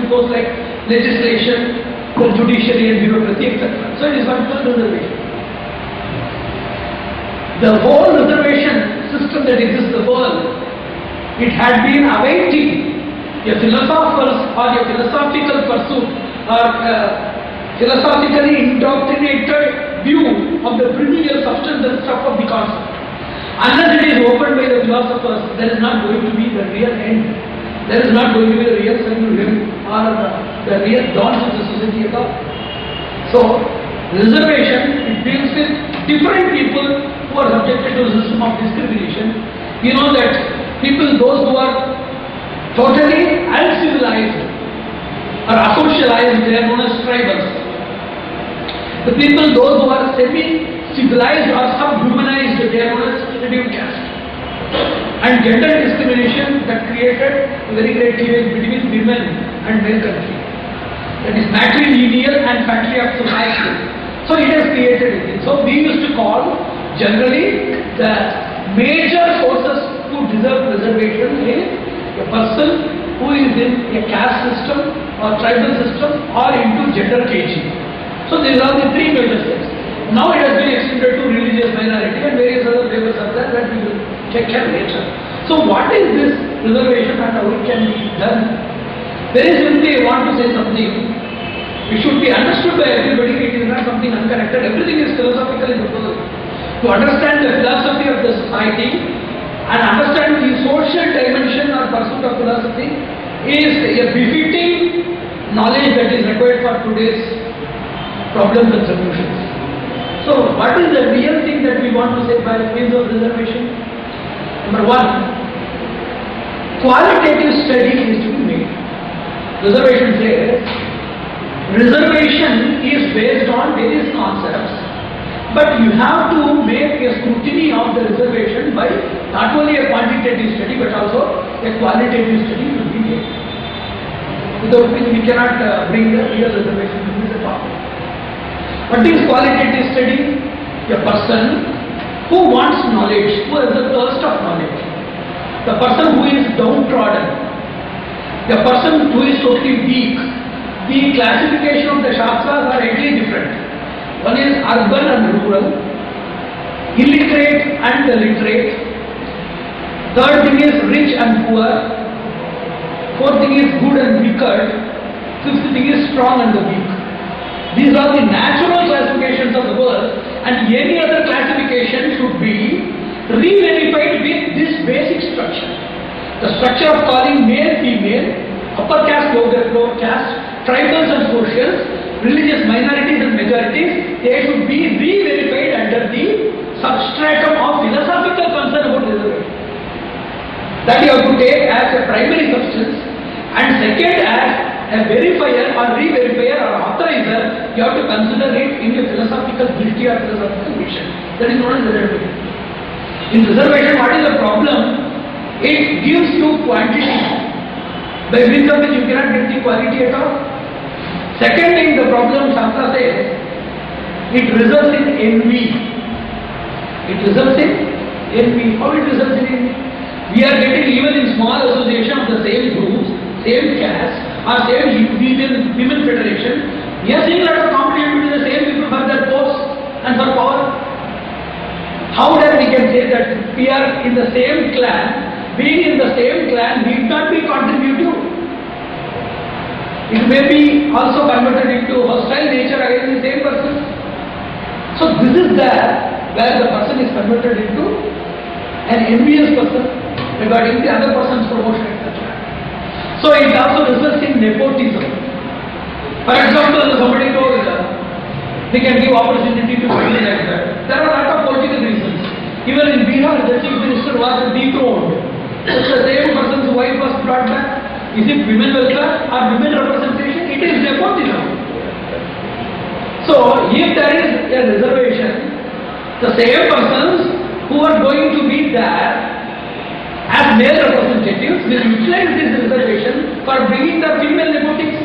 posts like legislation, the judiciary and bureaucracy, etc. So it is what called reservation. The whole reservation system that exists in the world, it had been awaiting a philosopher's or a philosophical pursuit or philosophically indoctrinated view of the primordial substance and stuff of the concept. Unless it is opened by the philosophers, there is not going to be the real end. There is not going to be the real solution or the real dawn of the society at all. So, reservation, it deals with different people who are subjected to a system of discrimination. You know that people, those who are totally uncivilized or asocialized, they are known as tribals. The people, those who are semi-civilized or subhumanized, they are known as scheduled caste. And gender discrimination that created a very great cleavage between women and male country. That is matrilineal and patriarchal society. So it has created it. So we used to call generally the major sources to deserve reservation is a person who is in a caste system or tribal system or into gender caging. So these are the three major steps. Now it has been extended to religious minority and various other flavors are there that we will take care later. So what is this reservation and how it can be done? Very simply I want to say something. It should be understood by everybody. It is not something unconnected. Everything is philosophical in the world. To understand the philosophy of the society and understand the social dimension or pursuit of philosophy is a befitting knowledge that is required for today's problems and solutions. So, what is the real thing that we want to say by means of reservation? Number one, qualitative study is to be made. Reservation says, reservation is based on various concepts, but you have to make a scrutiny of the reservation by not only a quantitative study but also a qualitative study to be made. Without which we cannot bring the real reservation to the topic. What is qualitative study? A person who wants knowledge, who has the thirst of knowledge. The person who is downtrodden. The person who is totally weak. The classification of the Shastras are actually different. One is urban and rural, illiterate and the literate. Third thing is rich and poor. Fourth thing is good and wicked. Fifth thing is strong and the weak. These are the natural classifications of the world, and any other classification should be re-verified with this basic structure. The structure of calling male, female, upper caste, lower caste, tribals and socials, religious minorities and majorities, they should be re-verified under the substratum of philosophical concern about reservation. That you have to take as a primary substance, and second as a verifier or re-verifier or authorizer, you have to consider it in a philosophical dृष्टि or philosophical vision. That is known as reservation. In reservation, what is the problem? It gives you quantity, by means of which you cannot get the quality at all. Second thing, the problem Shastra says, it results in envy. It results in envy. How it results in envy? We are getting even in small association of the same groups, same caste, or same women federation, we are seeing a lot of competition between the same people for their posts and for power. How then we can say that we are in the same clan, being in the same clan need not be contributive. It may be also converted into hostile nature against the same person. So this is there where the person is converted into an envious person regarding the other person's promotion, etc. So it also results in nepotism. For example, somebody told they can give opportunity to somebody like that. There are a lot of political reasons. Even in Bihar, the chief minister was dethroned. If the same person's wife was brought back, is it women welfare or women representation? It is nepotism. So if there is a reservation, the same persons who are going to be there as male representatives will utilize this reservation for bringing the female nepotics.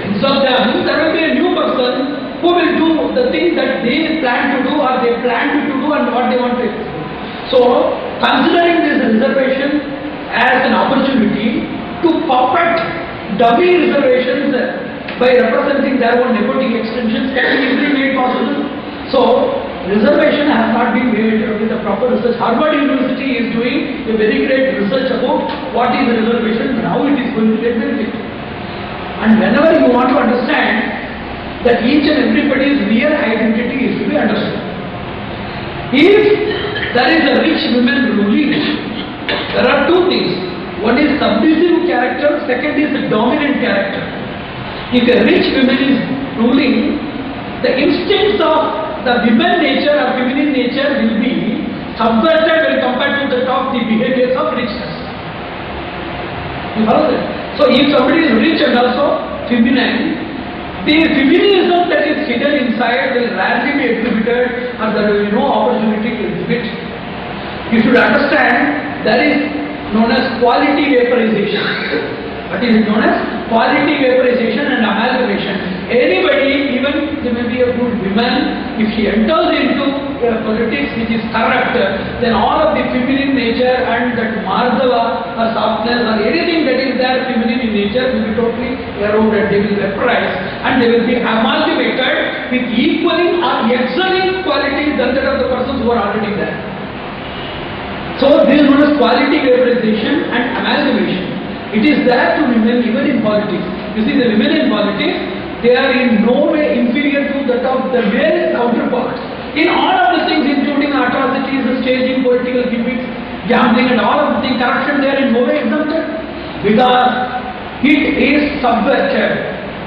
Instead of them, there will be a new person who will do the thing that they plan to do or they planned to do and what they want to do. So, considering this reservation as an opportunity to puppet dummy reservations by representing their own nepotic extensions can be easily made possible. So, reservation has not been made with the proper research. Harvard University is doing a very great research about what is a reservation and how it is going to get benefit. And whenever you want to understand that each and everybody's real identity is to be understood. If there is a rich woman ruling, there are two things. One is submissive character, second is the dominant character. If a rich woman is ruling, the instincts of the women nature or feminine nature will be subverted when compared to the behaviors of richness. You follow that? So if somebody is rich and also feminine, the feminism that is hidden inside will rarely be exhibited and there will be no opportunity to exhibit. You should understand that is known as quality vaporization. What is it known as? Quality vaporization and amalgamation. Anybody, even there may be a good woman, if she enters into politics which is corrupt, then all of the feminine nature and that Mardava or softness or anything that is there feminine in nature will be totally eroded. They will vaporize and they will be amalgamated with equaling or excelling qualities than that of the persons who are already there. So this is known as quality vaporization and amalgamation. It is there to women even in politics. You see, the women in politics, they are in no way inferior to that of the male counterparts. In all of the things, including atrocities, the staging, political gimmicks, gambling and all of the things, corruption, they are in no way exempted. Because it is subverted.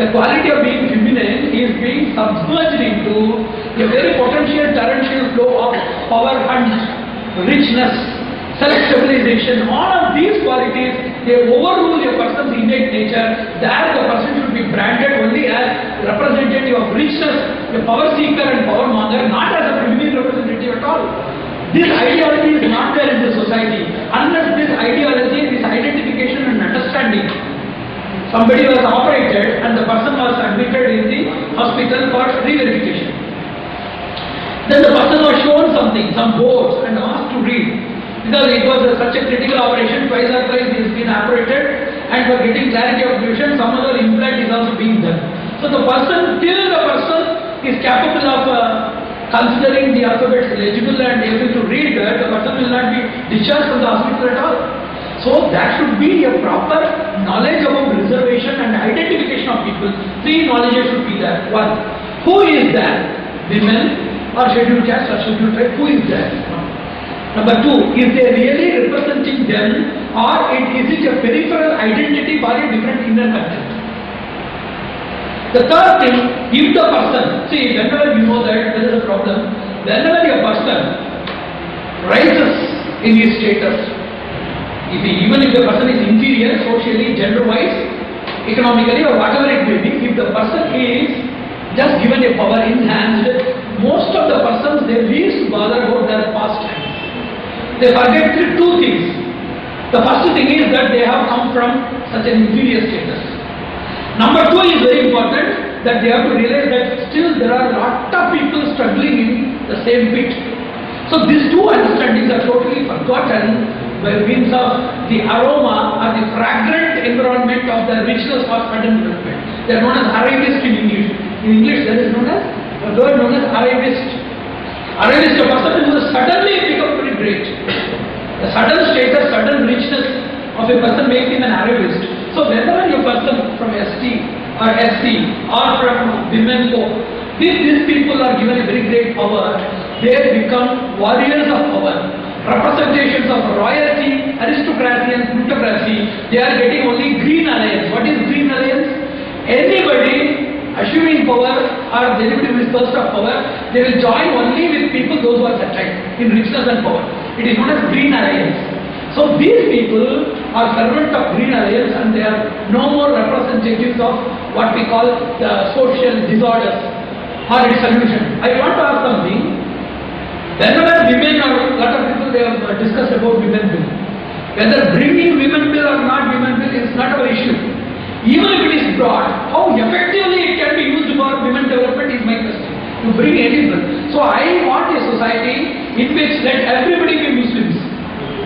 The quality of being feminine is being submerged into a very potential torrential flow of power and richness, self-stabilization. All of these qualities, they overrule a person's innate nature. There the person should be branded only as representative of richness, a power seeker and power monger, not as a feminine representative at all. This ideology is not there in the society. Unless this ideology, this identification and understanding, somebody was operated and the person was admitted in the hospital for re-verification. Then the person was shown something, some boards, and asked to read. Because it was such a critical operation, twice or thrice he has been operated, and for getting clarity of vision, some other implant is also being done. So the person, till the person is capable of considering the alphabets legible and able to read that, the person will not be discharged from the hospital at all. So there should be a proper knowledge about reservation and identification of people. Three knowledges should be there. One, who is there? Women or scheduled caste or scheduled tribe, who is there? Number two, is they really representing them or is it a peripheral identity for a different inner content? The third thing, if the person, see, whenever you know that there is a problem, whenever a person rises in his status, even if the person is inferior socially, gender-wise, economically or whatever it may be, if the person is just given a power enhanced, most of the persons, they least bother about their past life. They forget two things. The first thing is that they have come from such an inferior status. Number two is very important, that they have to realize that still there are a lot of people struggling in the same pit. So these two understandings are totally forgotten by means of the aroma or the fragrant environment of the richness of sudden development. They are known as arrivist in English. In English there is known as a word known as arrivist. Arrivist, a person who has suddenly become very great. The sudden status, sudden richness of a person makes him an arrivist. So whenever a person from ST or SC or from women folk, these people are given a very great power, they become warriors of power, representations of royalty, aristocracy and plutocracy. They are getting only green alliance. What is green alliance? Anybody assuming power or anybody who is thirst of power, they will join only with people those who are settled in richness and power. It is known as green alliance. So these people are servants of green alliance and they are no more representatives of what we call the social disorders or its solution. I want to ask something. Whenever women or a lot of people they have discussed about women bill. Whether bringing women bill or not women bill is not our issue. Even if it is brought, how effectively it can be used for women development is my question. To bring any bill. So I want a society in which let everybody be Muslims.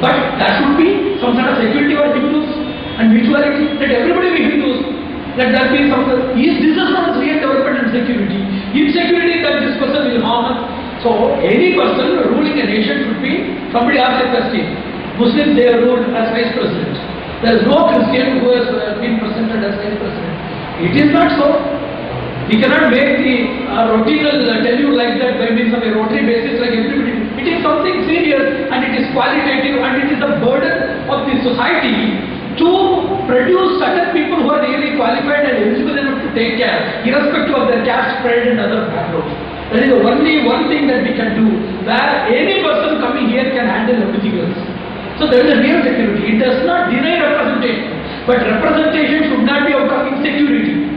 But there should be some sort of security or diffuse. and mutuality, let everybody be Hindus, let there be some. This is not real development and security. Insecurity that this person will harm us. So any person ruling a nation should be, somebody asked a question, Muslims they are ruled as vice president. There is no Christian who has been presented as vice president. It is not so. We cannot make the routine tell you like that by means of a rotary basis like everybody. It is something serious and it is qualitative and it is the burden of the society to produce certain people who are really qualified and eligible enough to take care, irrespective of their caste, pride and other backgrounds. That is the only one thing that we can do, where any person coming here can handle everything else. So there is a real security. It does not deny representation, but representation should not be out of insecurity.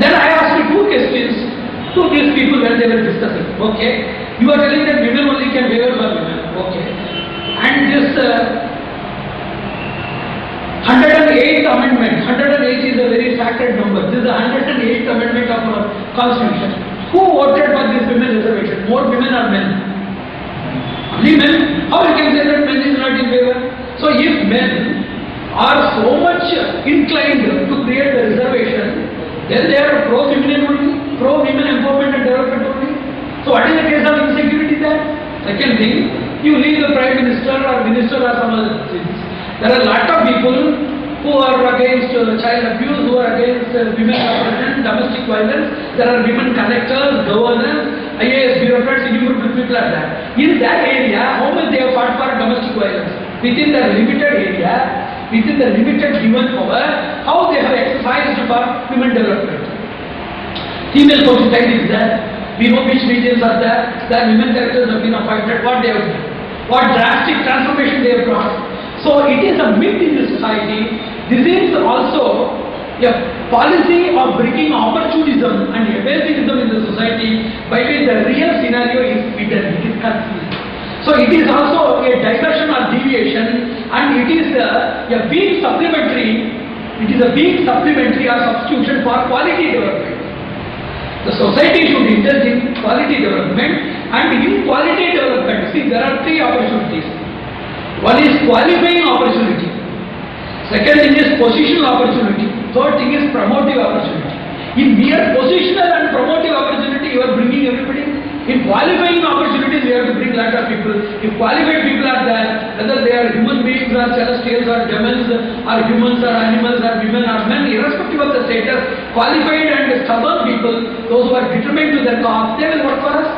Then I asked you two questions to these people when they were discussing. Okay, you are telling that women only can favor for women. Okay, and this 108th amendment. 108 is a very sacred number. This is the 108th amendment of our constitution. Who voted for this women reservation? More women or men? Only men. How you can say that men is not in favor? So if men are so much inclined to create the reservation, then they are pro-feminine only, pro-women empowerment and development only. So what is the case of insecurity there? Second thing, you leave the Prime Minister or Minister or some other things. There are a lot of people who are against child abuse, who are against women oppression, domestic violence. There are women collectors, governors, IAS bureaucrats, innumerable people are there. In that area, how much they have fought for domestic violence? Within the limited area, within the limited given power, how they have exercised for women development. Female coach is there. We know which regions are there. Their women characters have been appointed. What they have done. What drastic transformation they have brought. So it is a myth in the society. This is also a policy of bringing opportunism and evasivism in the society by which the real scenario is hidden, it is concealed. So it is also a diversion or deviation, and it is a weak supplementary, or substitution for quality development. The society should indulge in quality development, and in quality development, see, there are three opportunities. One is qualifying opportunity. Second thing is positional opportunity. Third thing is promotive opportunity. In mere positional and promotive opportunity, you are bringing everybody. In qualifying opportunities, we have to bring lot of people. If qualified people are there, whether they are human beings or celestials or demons or humans or animals or women or men, irrespective of the status, qualified and stubborn people, those who are determined to their cause, they will work for us.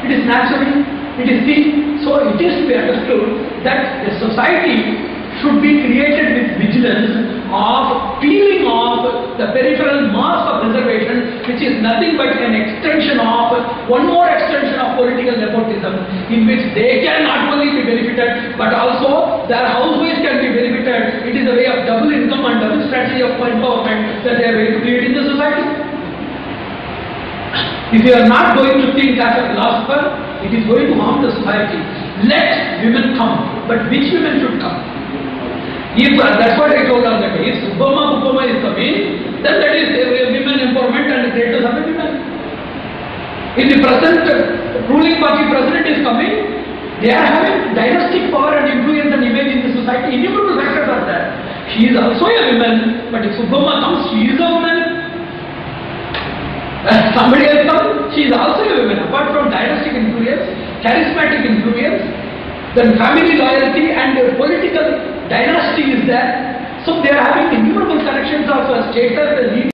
It is natural. It is seen. So it is to be understood that a society should be created with vigilance of peeling off the peripheral mass of reservation, which is nothing but an extension of, one more extension of political nepotism, in which they can not only be benefited, but also their housewives can be benefited. It is a way of double income and double strategy of empowerment that they are going to create in the society. If you are not going to think as a philosopher, it is going to harm the society. Let women come, but which women should come? If that's what I told on that day. If Subbamma is coming, then that is women empowerment and greatness of the women. If the present ruling party president is coming, they are having dynastic power and influence and image in the society. Innumerable factors are there. She is also a woman, but if Subbamma comes, she is a woman. Somebody else comes, she is also a woman. Apart from dynastic influence, charismatic influence, then family loyalty and political dynasty is there. So they are having innumerable connections of status,